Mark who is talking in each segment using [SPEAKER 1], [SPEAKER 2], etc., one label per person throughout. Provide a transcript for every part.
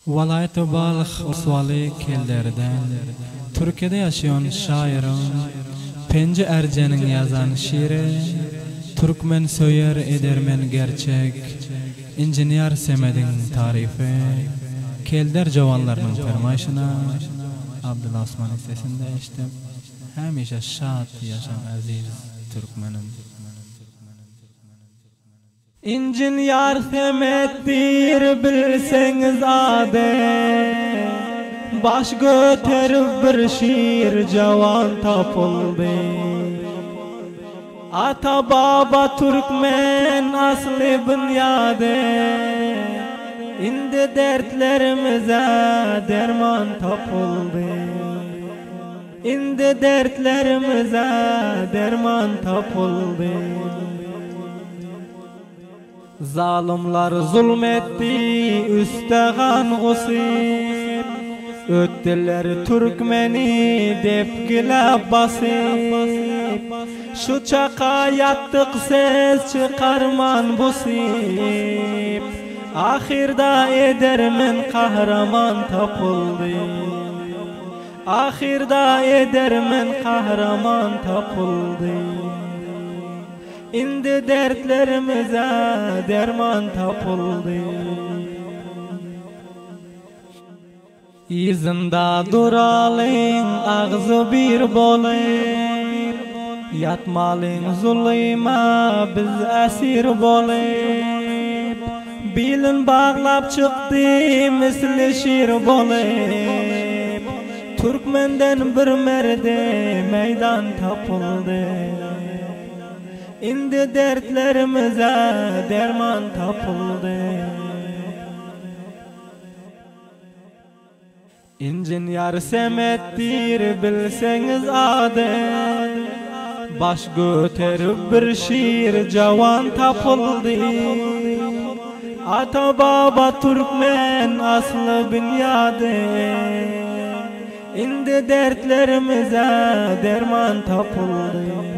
[SPEAKER 1] Valayet-i Balx Osvalı kellerden Türkiye'de yaşayan şairin Penci Ercen'in yazan şiiri Türkmen söyler edermen gerçek İnciniyar Semed'in tarifi Kelder Cavanlarının fermayışına Abdullah Osman sesinde işte Hemişe şad yaşam aziz Türkmenim. İnciniyar Semed'dir bilseniz ade Baş göterip bir şiir cavan tapıldı Ata baba Türkmen asli bünyade İndi dertlerimize derman tapıldı İndi dertlerimize derman tapıldı Zalimlar zulmetti üstegan gusip Öttüler Türkmeni depgile basip Şu çaka yattık ses çıkarman busip Ahirda edermen kahraman tapıldı Ahirda edermen kahraman tapıldı İndi dertlerimize derman tapıldı İzinde duralım ağzı bir bolayım Yatmalım zulüme biz esir bolayım Bilin bağlap çıktı misli şir bolayım Türkmenden bir merde meydan tapıldı İndi dertlerimize derman tapıldı İnciniyar Semed'dir bilseniz ade Baş göterip bir şiir cavan tapıldı Ata baba Türkmen aslı bünyade İndi dertlerimize derman tapıldı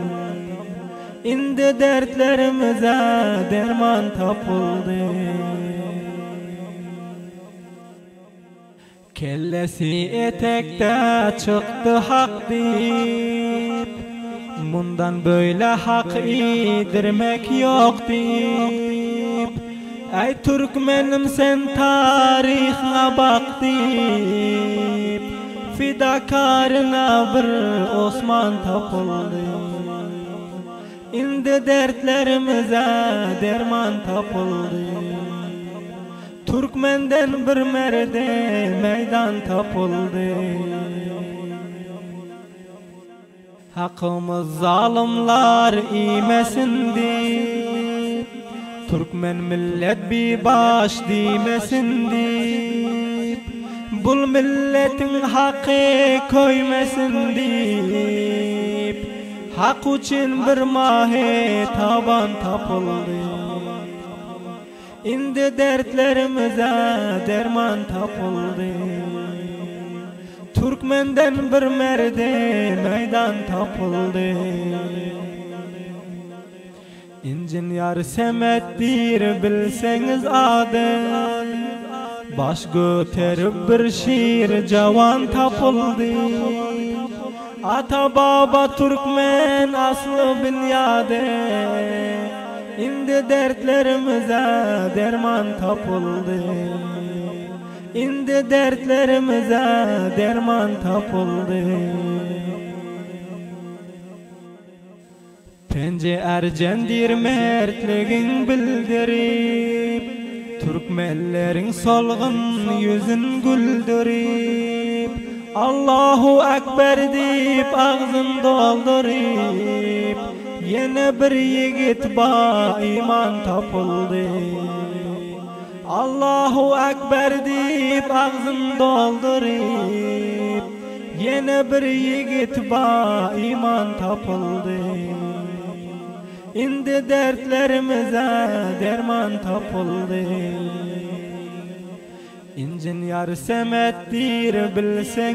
[SPEAKER 1] İndi dertlerimize derman tapıldı Kellesi etekte çıktı hak deyip Bundan böyle hak idirmek yok deyip Ey Türkmenim sen tarihine bak deyip Fidakarına bir Osman tapıldı İndi dertlerimize derman tapıldı Türkmenden bir merde meydan tapıldı Hakkımız zalimler imesin deyip Türkmen millet bir baş dimesin deyip Bul milletin hakkı koymesin deyip Hak için bir mahe taban tapıldı İndi dertlerimize derman tapıldı Türkmenden bir merde meydan tapıldı İnciniyar Semed'dir bilseniz ade Baş göterip bir şiir cavan tapıldı Ata baba Türkmen aslı bünyade İndi dertlerimize derman tapıldı İndi dertlerimize derman tapıldı Penci Ercen'dir mertligin bildirip Türkmenlerin solgun yüzün güldürip Allahu Ekber deyip ağzın doldurup Yine bir yigit ba iman tapıldı Allahu Ekber deyip ağzın doldurup Yine bir yigit ba iman tapıldı İndi dertlerimize derman tapıldı İnciniyar Semed'dir bilsen